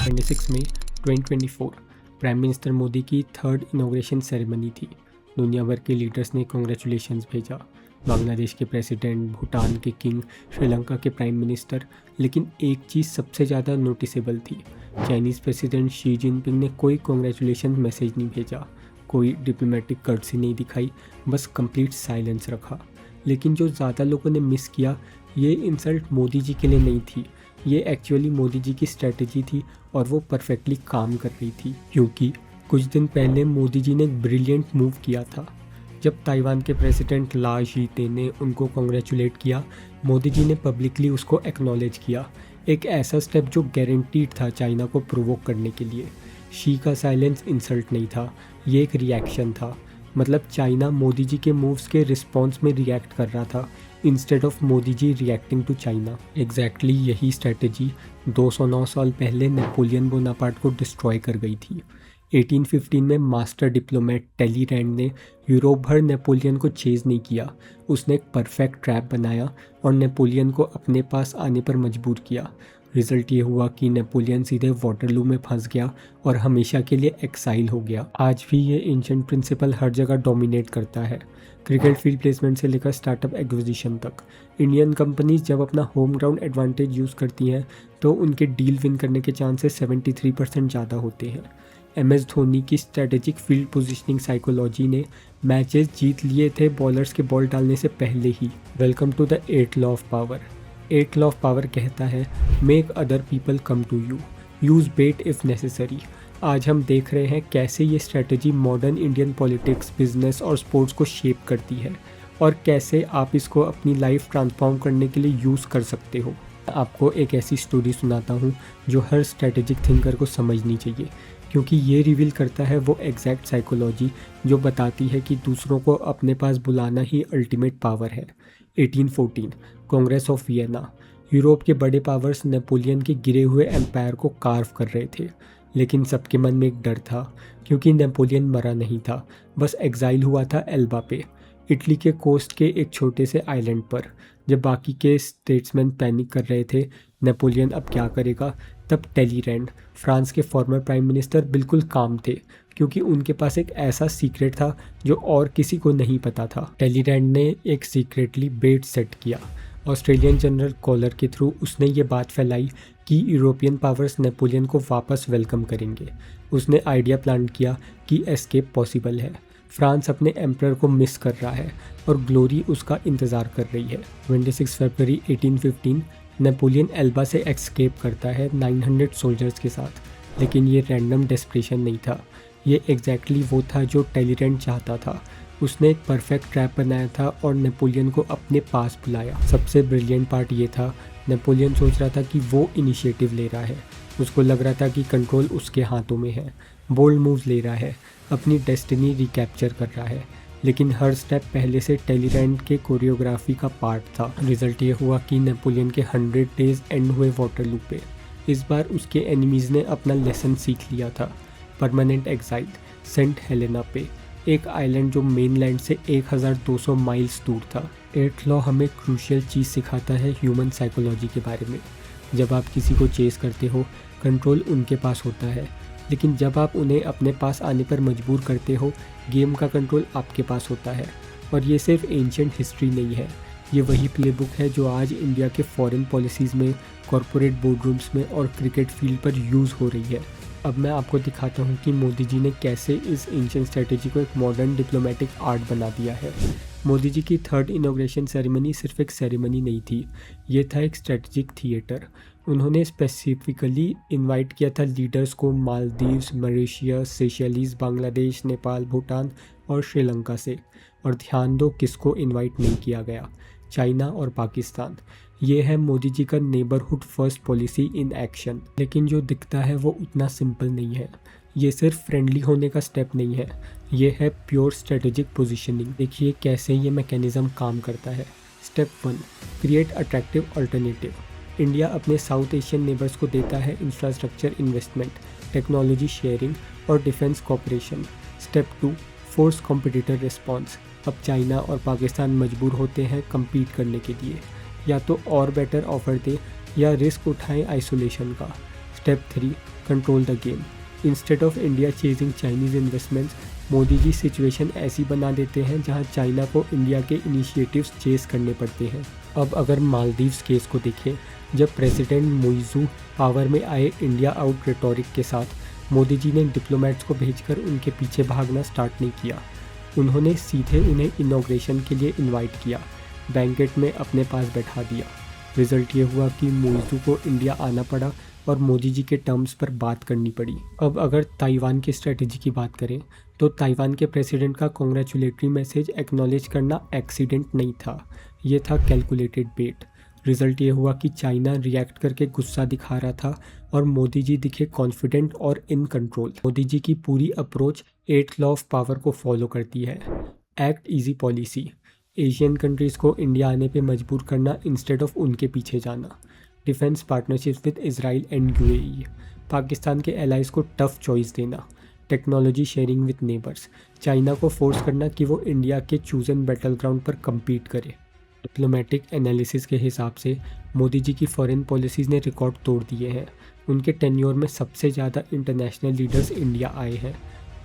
26 मई 2024 prime minister Modi की third inauguration ceremony थी। दुनिया भर के लीडर्स ने कॉन्ग्रेचुलेशंस भेजा, बांग्लादेश के प्रेसिडेंट, भूटान के किंग, श्रीलंका के प्राइम मिनिस्टर। लेकिन एक चीज़ सबसे ज़्यादा नोटिसेबल थी, चाइनीज़ प्रेसिडेंट शी जिनपिंग ने कोई कॉन्ग्रेचुलेशन मैसेज नहीं भेजा, कोई डिप्लोमेटिक कर्टसी नहीं दिखाई, बस कंप्लीट साइलेंस रखा। लेकिन जो ज़्यादा लोगों ने मिस किया, ये इंसल्ट मोदी जी के लिए नहीं थी, ये एक्चुअली मोदी जी की स्ट्रैटेजी थी और वो परफेक्टली काम कर रही थी। क्योंकि कुछ दिन पहले मोदी जी ने एक ब्रिलियंट मूव किया था। जब ताइवान के प्रेसिडेंट ला शीते ने उनको कॉन्ग्रेचुलेट किया, मोदी जी ने पब्लिकली उसको एक्नॉलेज किया। एक ऐसा स्टेप जो गारंटीड था चाइना को प्रोवोक करने के लिए। शी का साइलेंस इंसल्ट नहीं था, ये एक रिएक्शन था। मतलब चाइना मोदी जी के मूव्स के रिस्पॉन्स में रिएक्ट कर रहा था instead of Modi ji reacting to China. Exactly यही स्ट्रैटेजी 209 साल पहले नेपोलियन बोनापार्ट को डिस्ट्रॉय कर गई थी। 1815 में मास्टर डिप्लोमेट टेलीरैंड ने यूरोप भर नेपोलियन को चेज़ नहीं किया, उसने एक परफेक्ट ट्रैप बनाया और नेपोलियन को अपने पास आने पर मजबूर किया। रिजल्ट ये हुआ कि नेपोलियन सीधे वाटरलू में फंस गया और हमेशा के लिए एक्साइल हो गया। आज भी ये एंशिएंट प्रिंसिपल हर जगह डोमिनेट करता है, क्रिकेट फील्ड प्लेसमेंट से लेकर स्टार्टअप एक्विजिशन तक। इंडियन कंपनीज जब अपना होम ग्राउंड एडवांटेज यूज़ करती हैं तो उनके डील विन करने के चांसेस 73% ज़्यादा होते हैं। MS धोनी की स्ट्रेटेजिक फील्ड पोजीशनिंग साइकोलॉजी ने मैचेस जीत लिए थे बॉलर्स के बॉल डालने से पहले ही। Welcome to the 8th law of power. 8th law of power कहता है, make other people come to you, use bait if necessary. आज हम देख रहे हैं कैसे ये strategy modern Indian politics, business और स्पोर्ट्स को शेप करती है और कैसे आप इसको अपनी लाइफ ट्रांसफॉर्म करने के लिए यूज़ कर सकते हो। आपको एक ऐसी स्टोरी सुनाता हूँ जो हर स्ट्रेटेजिक थिंकर को समझनी चाहिए, क्योंकि ये रिवील करता है वो एग्जैक्ट साइकोलॉजी जो बताती है कि दूसरों को अपने पास बुलाना ही अल्टीमेट पावर है। 1814 कांग्रेस ऑफ वियना। यूरोप के बड़े पावर्स नेपोलियन के गिरे हुए एम्पायर को कार्व कर रहे थे, लेकिन सबके मन में एक डर था, क्योंकि नेपोलियन मरा नहीं था, बस एग्जाइल हुआ था एल्बा पे, इटली के कोस्ट के एक छोटे से आइलैंड पर। जब बाकी के स्टेट्समैन पैनिक कर रहे थे नेपोलियन अब क्या करेगा, तब टेलीरैंड, फ्रांस के फॉर्मर प्राइम मिनिस्टर, बिल्कुल काम थे, क्योंकि उनके पास एक ऐसा सीक्रेट था जो और किसी को नहीं पता था। टेलीरैंड ने एक सीक्रेटली बेट सेट किया। ऑस्ट्रेलियन जनरल कॉलर के थ्रू उसने ये बात फैलाई कि यूरोपियन पावर्स नेपोलियन को वापस वेलकम करेंगे। उसने आइडिया प्लान किया कि एस्केप पॉसिबल है। फ्रांस अपने एम्परर को मिस कर रहा है और ग्लोरी उसका इंतज़ार कर रही है। 26 फरवरी 1815 नेपोलियन एल्बा से एस्केप करता है 900 सोल्जर्स के साथ। लेकिन ये रैंडम डेस्परेशन नहीं था, ये एग्जैक्टली वो था जो टेलीरैंड चाहता था। उसने एक परफेक्ट ट्रैप बनाया था और नेपोलियन को अपने पास बुलाया। सबसे ब्रिलियंट पार्ट ये था, नेपोलियन सोच रहा था कि वो इनिशिएटिव ले रहा है, उसको लग रहा था कि कंट्रोल उसके हाथों में है, बोल्ड मूव्स ले रहा है, अपनी डेस्टिनी रिकैप्चर कर रहा है। लेकिन हर स्टेप पहले से टेलीरैंड के कोरियोग्राफी का पार्ट था। रिजल्ट ये हुआ कि नेपोलियन के 100 डेज एंड हुए वाटरलू पे। इस बार उसके एनिमीज़ ने अपना लेसन सीख लिया था। परमानेंट एग्जाइल सेंट हेलेना पे, एक आइलैंड जो मेनलैंड से 1200 माइल्स दूर था। 8th लॉ हमें क्रूशियल चीज़ सिखाता है ह्यूमन साइकोलॉजी के बारे में। जब आप किसी को चेस करते हो, कंट्रोल उनके पास होता है, लेकिन जब आप उन्हें अपने पास आने पर मजबूर करते हो, गेम का कंट्रोल आपके पास होता है। और ये सिर्फ एंशिएंट हिस्ट्री नहीं है, ये वही प्लेबुक है जो आज इंडिया के फॉरेन पॉलिसीज़ में, कॉरपोरेट बोर्डरूम्स में और क्रिकेट फील्ड पर यूज़ हो रही है। अब मैं आपको दिखाता हूँ कि मोदी जी ने कैसे इस एंशिएंट स्ट्रेटेजी को एक मॉडर्न डिप्लोमेटिक आर्ट बना दिया है। मोदी जी की थर्ड इनॉग्रेशन सेरेमनी सिर्फ एक सेरेमनी नहीं थी, ये था एक स्ट्रेटजिक थिएटर। उन्होंने स्पेसिफिकली इनवाइट किया था लीडर्स को मालदीव्स, मॉरिशस, सेशेल्स, बांग्लादेश, नेपाल, भूटान और श्रीलंका से। और ध्यान दो किसको इनवाइट नहीं किया गया, चाइना और पाकिस्तान। ये है मोदी जी का neighbourhood first policy in action. लेकिन जो दिखता है वो उतना सिंपल नहीं है, ये सिर्फ फ्रेंडली होने का स्टेप नहीं है, ये है प्योर स्ट्रेटेजिक पोजीशनिंग। देखिए कैसे ये मैकेनिज्म काम करता है। Step 1, create attractive alternative. India अपने साउथ एशियन नेबर्स को देता है इंफ्रास्ट्रक्चर इन्वेस्टमेंट, टेक्नोलॉजी शेयरिंग और defence cooperation. Step 2, force competitor response. अब चाइना और पाकिस्तान मजबूर होते हैं कम्पीट करने के लिए, या तो और बेटर ऑफर दे या रिस्क उठाएं आइसोलेशन का। Step 3, control the game. Instead of India chasing Chinese investments, Modi ji situation ऐसी बना देते हैं जहां चाइना को इंडिया के इनिशिएटिव्स चेस करने पड़ते हैं। अब अगर मालदीव्स केस को देखें, जब प्रेसिडेंट मुइज़ू पावर में आए इंडिया आउट रेटोरिक के साथ, मोदी जी ने डिप्लोमेट्स को भेजकर उनके पीछे भागना स्टार्ट नहीं किया। उन्होंने सीधे उन्हें इनॉग्रेशन के लिए इनवाइट किया, बैंकेट में अपने पास बैठा दिया। रिजल्ट ये हुआ कि मुइज़ू को इंडिया आना पड़ा और मोदी जी के टर्म्स पर बात करनी पड़ी। अब अगर ताइवान की स्ट्रेटजी की बात करें तो ताइवान के प्रेसिडेंट का कॉन्ग्रेचुलेटरी मैसेज एक्नॉलेज करना एक्सीडेंट नहीं था, ये था कैलकुलेटेड बेट। रिजल्ट ये हुआ कि चाइना रिएक्ट करके गुस्सा दिखा रहा था और मोदी जी दिखे कॉन्फिडेंट और इन कंट्रोल। मोदी जी की पूरी approach 8th law of power को फॉलो करती है। Act easy policy, Asian countries को इंडिया आने पे मजबूर करना इंस्टेड ऑफ उनके पीछे जाना। Defence partnership with Israel and UAE, Pakistan के एलाइज को टफ चॉइस देना। Technology sharing with neighbours, China को फोर्स करना कि वो इंडिया के चूजन बैटल ग्राउंड पर कम्पीट करे। डिप्लोमेटिक एनालिसिस के हिसाब से मोदी जी की फॉरेन पॉलिसीज़ ने रिकॉर्ड तोड़ दिए हैं। उनके टेन्योर में सबसे ज़्यादा इंटरनेशनल लीडर्स इंडिया आए हैं।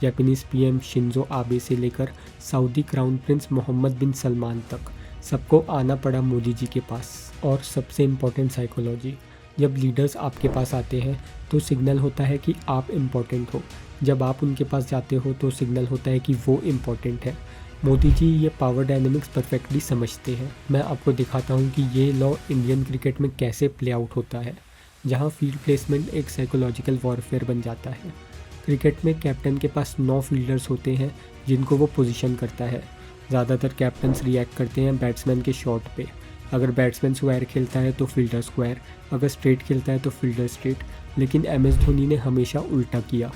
जापानीज़ पीएम शिंजो आबे से लेकर सऊदी क्राउन प्रिंस मोहम्मद बिन सलमान तक सबको आना पड़ा मोदी जी के पास। और सबसे इम्पोर्टेंट साइकोलॉजी, जब लीडर्स आपके पास आते हैं तो सिग्नल होता है कि आप इम्पोर्टेंट हो, जब आप उनके पास जाते हो तो सिग्नल होता है कि वो इम्पोर्टेंट है। मोदी जी ये पावर डायनेमिक्स परफेक्टली समझते हैं। मैं आपको दिखाता हूँ कि ये लॉ इंडियन क्रिकेट में कैसे प्ले आउट होता है, जहाँ फील्ड प्लेसमेंट एक साइकोलॉजिकल वॉरफेयर बन जाता है। क्रिकेट में कैप्टन के पास 9 फील्डर्स होते हैं जिनको वो पोजीशन करता है। ज़्यादातर कैप्टन्स रिएक्ट करते हैं बैट्समैन के शॉट पे। अगर बैट्समैन स्क्वायर खेलता है तो फील्डर स्क्वायर, अगर स्ट्रेट खेलता है तो फील्डर स्ट्रेट। लेकिन एमएस धोनी ने हमेशा उल्टा किया।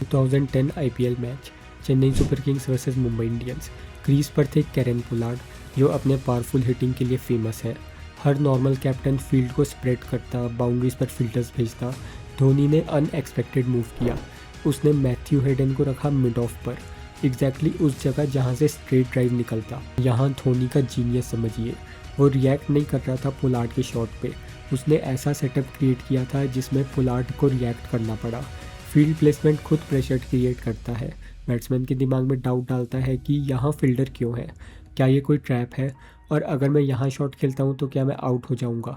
2010 IPL match, Chennai super Kings versus Mumbai Indians. Crease पर थे कैरन पोलार्ड, जो अपने पावरफुल हिटिंग के लिए फेमस है। हर नॉर्मल कैप्टन फील्ड को स्प्रेड करता, बाउंड्रीज पर फील्डर्स भेजता। धोनी ने अनएक्सपेक्टेड मूव किया। उसने मैथ्यू हेडन को रखा मिड ऑफ पर, एग्जैक्टली उस जगह जहां से स्ट्रेट ड्राइव निकलता। यहाँ धोनी का जीनियस समझिए, वो रिएक्ट नहीं कर रहा था पोलार्ड के शॉट पे। उसने ऐसा सेटअप क्रिएट किया था जिसमें पोलार्ड को रिएक्ट करना पड़ा। फील्ड प्लेसमेंट खुद प्रेशर क्रिएट करता है। बैट्समैन के दिमाग में डाउट डालता है कि यहाँ फील्डर क्यों है, क्या ये कोई ट्रैप है, और अगर मैं यहाँ शॉट खेलता हूँ तो क्या मैं आउट हो जाऊँगा।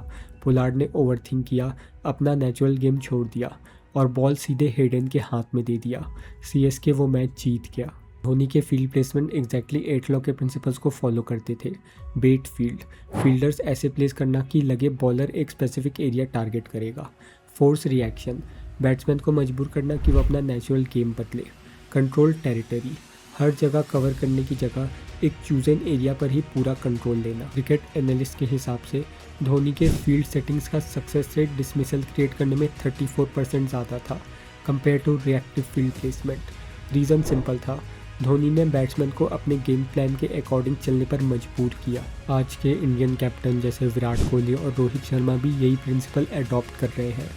पोलार्ड ने ओवरथिंक किया, अपना नेचुरल गेम छोड़ दिया और बॉल सीधे हेडन के हाथ में दे दिया। सीएसके वो मैच जीत गया। धोनी के फील्ड प्लेसमेंट एग्जैक्टली 8 लॉ के प्रिंसिपल्स को फॉलो करते थे। बेट फील्ड, फील्डर्स ऐसे प्लेस करना कि लगे बॉलर एक स्पेसिफिक एरिया टारगेट करेगा। फोर्स रिएक्शन, बैट्समैन को मजबूर करना कि वो अपना नेचुरल गेम बदले। कंट्रोल टेरिटरी, हर जगह कवर करने की जगह एक चूजन एरिया पर ही पूरा कंट्रोल लेना। क्रिकेट एनालिस्ट के हिसाब से धोनी के फील्ड सेटिंग्स का सक्सेस रेट डिसमिसल क्रिएट करने में 34% ज़्यादा था compare to reactive field placement. Reason simple था, धोनी ने बैट्समैन को अपने गेम प्लान के अकॉर्डिंग चलने पर मजबूर किया। आज के इंडियन कैप्टन जैसे विराट कोहली और रोहित शर्मा भी यही प्रिंसिपल अडॉप्ट कर रहे हैं।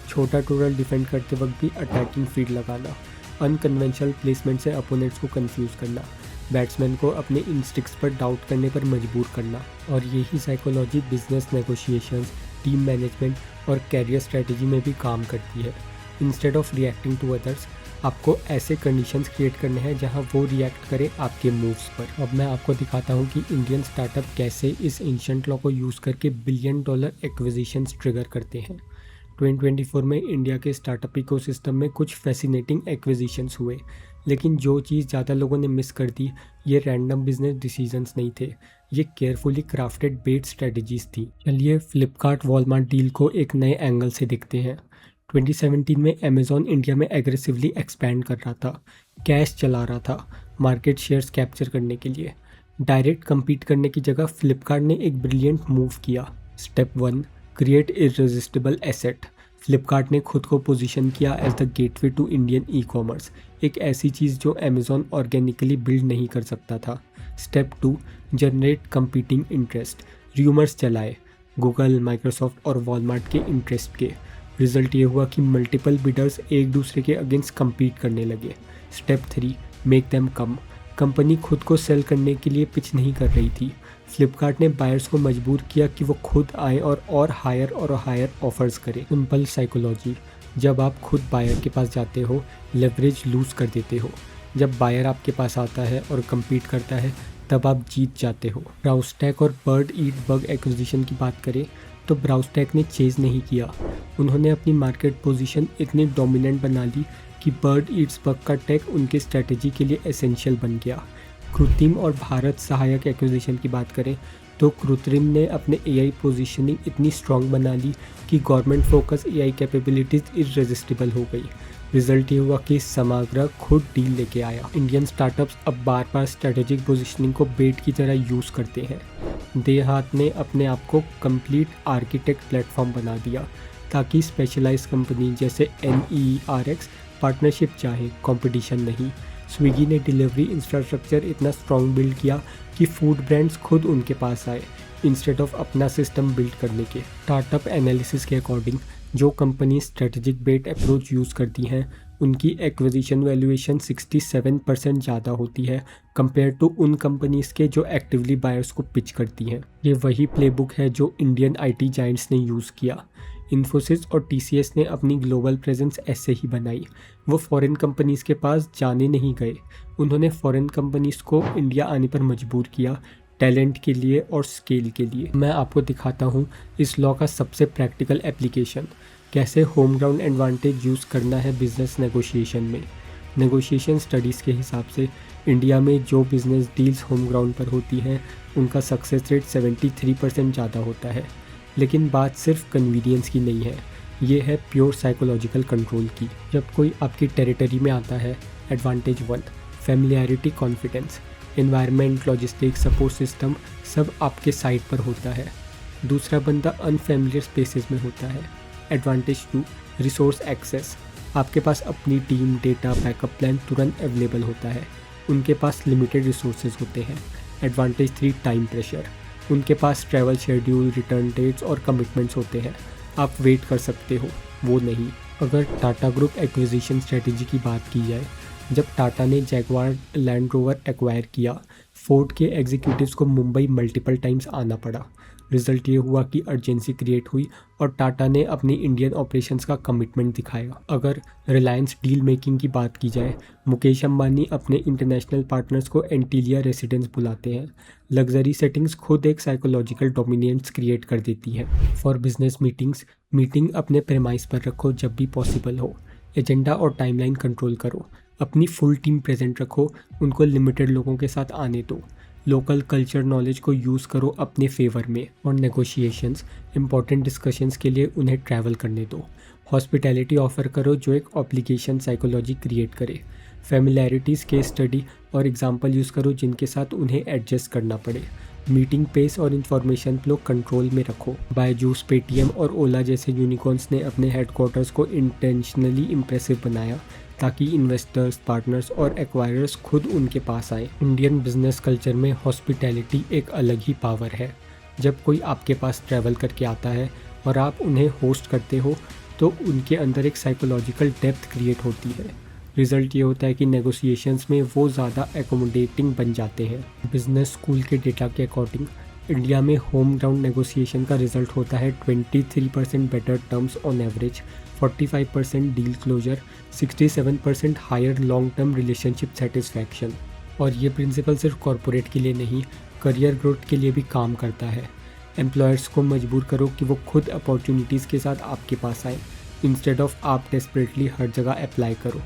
छोटा टोटल डिफेंड करते वक्त भी अटैकिंग फील्ड लगाना, अनकन्वेंशनल प्लेसमेंट से अपोनेंट्स को कंफ्यूज करना, बैट्समैन को अपने इंस्टिक्ट्स पर डाउट करने पर मजबूर करना। और यही psychology business negotiations, team management और कैरियर स्ट्रेटजी में भी काम करती है। Instead of reacting to others, आपको ऐसे कंडीशंस क्रिएट करने हैं जहां वो रिएक्ट करे आपके मूव्स पर। अब मैं आपको दिखाता हूं कि इंडियन स्टार्टअप कैसे इस एंशिएंट लॉ को यूज़ करके $1 बिलियन एक्विजिशंस ट्रिगर करते हैं। 2024 में इंडिया के स्टार्टअप इकोसिस्टम में कुछ फैसिनेटिंग एक्विजिशंस हुए, लेकिन जो चीज़ ज़्यादा लोगों ने मिस कर दी, ये रैंडम बिजनेस डिसीजंस नहीं थे, ये केयरफुली क्राफ्टेड बेट स्ट्रेटजीज थी। चलिए फ्लिपकार्ट वॉलमार्ट डील को एक नए एंगल से देखते हैं। 2017 में अमेज़ॉन इंडिया में एग्रेसिवली एक्सपैंड कर रहा था, कैश चला रहा था मार्केट शेयर्स कैप्चर करने के लिए। डायरेक्ट कम्पीट करने की जगह फ्लिपकार्ट ने एक ब्रिलियंट मूव किया। Step 1, create irresistible asset. Flipkart ने खुद को पोजीशन किया as the gateway to Indian e commerce, एक ऐसी चीज़ जो अमेज़ॉन ऑर्गेनिकली बिल्ड नहीं कर सकता था। Step 2, generate competing interest. Rumours चलाए गूगल, माइक्रोसॉफ्ट और वॉलमार्ट के इंटरेस्ट के। रिजल्ट ये हुआ कि मल्टीपल बिडर्स एक दूसरे के अगेंस्ट कम्पीट करने लगे। Step 3, make them come. Company खुद को सेल करने के लिए पिच नहीं कर रही थी। फ्लिपकार्ट ने बायर्स को मजबूर किया कि वो खुद आए और हायर ऑफर्स करें। सिंपल साइकोलॉजी, जब आप खुद बायर के पास जाते हो, लेवरेज लूज़ कर देते हो। जब बायर आपके पास आता है और कम्पीट करता है, तब आप जीत जाते हो। ब्राउस्टैक और बर्ड ईट बग एक्विजिशन की बात करें तो ब्राउस्टैक ने चेज़ नहीं किया। उन्होंने अपनी मार्केट पोजीशन इतनी डोमिनेंट बना ली कि बर्ड ईट्स बग का टेक उनकी स्ट्रैटेजी के लिए एसेंशियल बन गया। कृत्रिम और भारत सहायक एक्विजिशन की बात करें तो कृत्रिम ने अपने एआई पोजीशनिंग इतनी स्ट्रॉन्ग बना ली कि गवर्नमेंट फोकस एआई कैपेबिलिटीज़ इररेजिस्टिबल हो गई। रिजल्ट ये हुआ कि समाग्र खुद डील लेके आया। इंडियन स्टार्टअप्स अब बार बार स्ट्रेटेजिक पोजीशनिंग को बेट की तरह यूज़ करते हैं। देहात ने अपने आप को कंप्लीट आर्किटेक्ट प्लेटफॉर्म बना दिया ताकि स्पेशलाइज कंपनी जैसे NERX पार्टनरशिप चाहे, कंपटीशन नहीं। स्विगी ने डिलीवरी इंफ्रास्ट्रक्चर इतना स्ट्रॉन्ग बिल्ड किया कि फूड ब्रांड्स खुद उनके पास आए इंस्टेड ऑफ अपना सिस्टम बिल्ड करने के। स्टार्टअप एनालिसिस के अकॉर्डिंग जो कंपनी स्ट्रेटेजिक बेट अप्रोच यूज़ करती हैं उनकी एक्विजिशन वैल्यूएशन 67% ज़्यादा होती है कंपेयर टू उन कंपनीज़ के जो एक्टिवली बायर्स को पिच करती हैं। ये वही प्लेबुक है जो इंडियन IT जायंट्स ने यूज़ किया। इन्फोसिस और TCS ने अपनी ग्लोबल प्रेजेंस ऐसे ही बनाई। वो फॉरेन कंपनीज़ के पास जाने नहीं गए, उन्होंने फॉरेन कंपनीज़ को इंडिया आने पर मजबूर किया, टैलेंट के लिए और स्केल के लिए। मैं आपको दिखाता हूँ इस लॉ का सबसे प्रैक्टिकल एप्लीकेशन, कैसे होम ग्राउंड एडवांटेज यूज़ करना है बिजनेस नेगोशिएशन में। नेगोशिएशन स्टडीज़ के हिसाब से इंडिया में जो बिजनेस डील्स होम ग्राउंड पर होती हैं उनका सक्सेस रेट 73% ज़्यादा होता है। लेकिन बात सिर्फ कन्वीनियंस की नहीं है, ये है प्योर साइकोलॉजिकल कंट्रोल की। जब कोई आपकी टेरिटरी में आता है, advantage 1 familiarity confidence, environment, logistics, support system सब आपके साइड पर होता है। दूसरा बंदा अनफेमिलियर स्पेसेस में होता है। एडवांटेज 2 रिसोर्स एक्सेस, आपके पास अपनी टीम, डेटा, बैकअप प्लान तुरंत अवेलेबल होता है, उनके पास लिमिटेड रिसोर्सेज होते हैं। एडवांटेज 3 टाइम प्रेशर, उनके पास ट्रैवल शेड्यूल, रिटर्न डेट्स और कमिटमेंट्स होते हैं, आप वेट कर सकते हो, वो नहीं। अगर टाटा ग्रुप एक्विजिशन स्ट्रेटजी की बात की जाए, जब टाटा ने जैगवार लैंड रोवर एक्वायर किया, फोर्ड के एग्जीक्यूटिव्स को मुंबई मल्टीपल टाइम्स आना पड़ा। रिजल्ट ये हुआ कि अर्जेंसी क्रिएट हुई और टाटा ने अपनी इंडियन ऑपरेशंस का कमिटमेंट दिखाया। अगर रिलायंस डील मेकिंग की बात की जाए, मुकेश अंबानी अपने इंटरनेशनल पार्टनर्स को एंटीलिया रेसिडेंस बुलाते हैं। लग्जरी सेटिंग्स खुद एक साइकोलॉजिकल डोमिनेंस क्रिएट कर देती है। फॉर बिजनेस मीटिंग अपने प्रेमाइस पर रखो जब भी पॉसिबल हो। एजेंडा और टाइमलाइन कंट्रोल करो, अपनी फुल टीम प्रेजेंट रखो, उनको लिमिटेड लोगों के साथ आने दो। लोकल कल्चर नॉलेज को यूज़ करो अपने फेवर में। और नेगोशिएशंस, इंपॉर्टेंट डिस्कशंस के लिए उन्हें ट्रैवल करने दो। हॉस्पिटैलिटी ऑफर करो जो एक ऑब्लिगेशन साइकोलॉजी क्रिएट करे। फैमिलैरिटीज़ केस स्टडी और एग्जांपल यूज़ करो जिनके साथ उन्हें एडजस्ट करना पड़े। मीटिंग पेस और इन्फॉर्मेशन फ्लो कंट्रोल में रखो। बायजूस, पेटीएम और ओला जैसे यूनिकॉर्न्स ने अपने हेडक्वार्टर्स को इंटेंशनली इम्प्रेसिव बनाया ताकि इन्वेस्टर्स, पार्टनर्स और एक्वायरर्स खुद उनके पास आए। इंडियन बिजनेस कल्चर में हॉस्पिटैलिटी एक अलग ही पावर है। जब कोई आपके पास ट्रैवल करके आता है और आप उन्हें होस्ट करते हो तो उनके अंदर एक साइकोलॉजिकल डेप्थ क्रिएट होती है। रिजल्ट ये होता है कि नेगोशिएशंस में वो ज़्यादा एकोमोडेटिंग बन जाते हैं। बिजनेस स्कूल के डेटा के अकॉर्डिंग इंडिया में होम ग्राउंड नेगोशिएशन का रिजल्ट होता है 23% better terms on average, 45% deal closure, 67% higher long term relationship satisfaction. और ये प्रिंसिपल सिर्फ कॉरपोरेट के लिए नहीं, करियर ग्रोथ के लिए भी काम करता है। एम्प्लॉयर्स को मजबूर करो कि वो खुद अपॉर्चुनिटीज़ के साथ आपके पास आए इंस्टेड ऑफ आप डेस्परेटली हर जगह अप्लाई करो।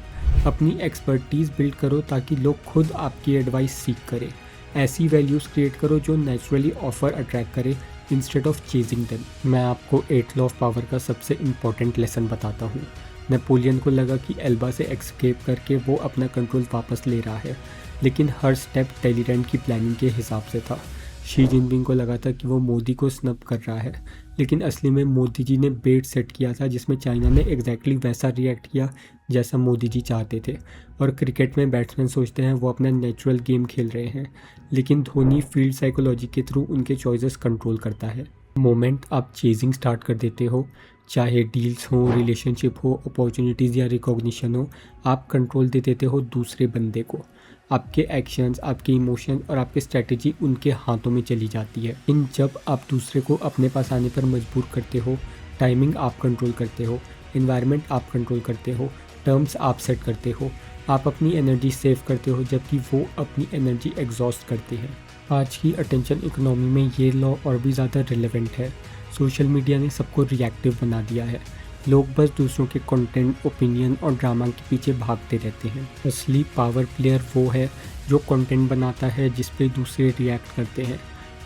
अपनी एक्सपर्टीज़ बिल्ड करो ताकि लोग खुद आपकी एडवाइस सीख करें। ऐसी वैल्यूज़ क्रिएट करो जो नेचुरली ऑफर अट्रैक्ट करे इंस्टेड ऑफ चेजिंग देम। मैं आपको 8 लॉ ऑफ पावर का सबसे इम्पॉर्टेंट लेसन बताता हूँ। नेपोलियन को लगा कि एल्बा से एस्केप करके वो अपना कंट्रोल वापस ले रहा है, लेकिन हर स्टेप टेलीरेंट की प्लानिंग के हिसाब से था। शी जिनपिंग को लगा था कि वो मोदी को स्नब कर रहा है, लेकिन असली में मोदी जी ने बेट सेट किया था जिसमें चाइना ने एग्जैक्टली वैसा रिएक्ट किया जैसा मोदी जी चाहते थे। और क्रिकेट में बैट्समैन सोचते हैं वो अपना नेचुरल गेम खेल रहे हैं, लेकिन धोनी फील्ड साइकोलॉजी के थ्रू उनके चॉइसेस कंट्रोल करता है। मोमेंट आप चेजिंग स्टार्ट कर देते हो, चाहे डील्स हो, रिलेशनशिप हो, अपॉर्चुनिटीज़ या रिकॉग्निशन हो, आप कंट्रोल दे देते हो दूसरे बंदे को। आपके एक्शंस, आपके इमोशन और आपकी स्ट्रैटेजी उनके हाथों में चली जाती है। इन जब आप दूसरे को अपने पास आने पर मजबूर करते हो, टाइमिंग आप कंट्रोल करते हो, एनवायरनमेंट आप कंट्रोल करते हो, टर्म्स आप सेट करते हो, आप अपनी एनर्जी सेव करते हो जबकि वो अपनी एनर्जी एग्जॉस्ट करते हैं। आज की अटेंशन इकोनॉमी में ये लॉ और भी ज़्यादा रिलेवेंट है। सोशल मीडिया ने सबको रिएक्टिव बना दिया है। लोग बस दूसरों के कंटेंट, ओपिनियन और ड्रामा के पीछे भागते रहते हैं। असली पावर प्लेयर वो है जो कंटेंट बनाता है जिस पे दूसरे रिएक्ट करते हैं,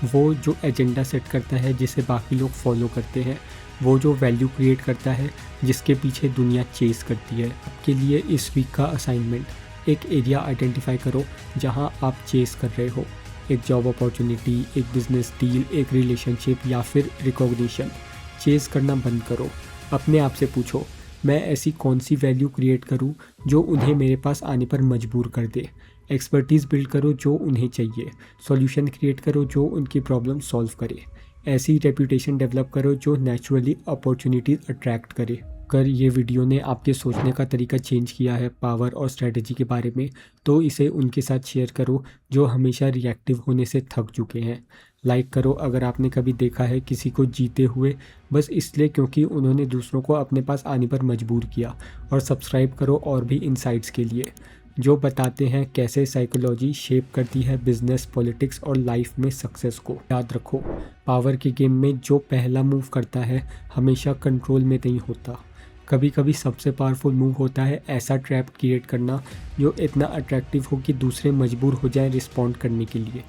वो जो एजेंडा सेट करता है जिसे बाकी लोग फॉलो करते हैं, वो जो वैल्यू क्रिएट करता है जिसके पीछे दुनिया चेस करती है। आपके लिए इस वीक का असाइनमेंट, एक एरिया आइडेंटिफाई करो जहां आप चेस कर रहे हो। एक जॉब अपॉर्चुनिटी, एक बिजनेस डील, एक रिलेशनशिप या फिर रिकॉग्निशन। चेस करना बंद करो। अपने आप से पूछो, मैं ऐसी कौन सी वैल्यू क्रिएट करूं जो उन्हें मेरे पास आने पर मजबूर कर दे। एक्सपर्टीज़ बिल्ड करो जो उन्हें चाहिए। सॉल्यूशन क्रिएट करो जो उनकी प्रॉब्लम सॉल्व करे। ऐसी रेपुटेशन डेवलप करो जो नेचुरली अपॉर्चुनिटीज़ अट्रैक्ट करे। अगर ये वीडियो ने आपके सोचने का तरीका चेंज किया है पावर और स्ट्रेटजी के बारे में, तो इसे उनके साथ शेयर करो जो हमेशा रिएक्टिव होने से थक चुके हैं। लाइक करो अगर आपने कभी देखा है किसी को जीते हुए बस इसलिए क्योंकि उन्होंने दूसरों को अपने पास आने पर मजबूर किया। और सब्सक्राइब करो और भी इनसाइट्स के लिए जो बताते हैं कैसे साइकोलॉजी शेप करती है बिजनेस, पॉलिटिक्स और लाइफ में सक्सेस को। याद रखो, पावर के गेम में जो पहला मूव करता है हमेशा कंट्रोल में नहीं होता। कभी कभी सबसे पावरफुल मूव होता है ऐसा ट्रैप क्रिएट करना जो इतना अट्रैक्टिव हो कि दूसरे मजबूर हो जाए रिस्पॉन्ड करने के लिए।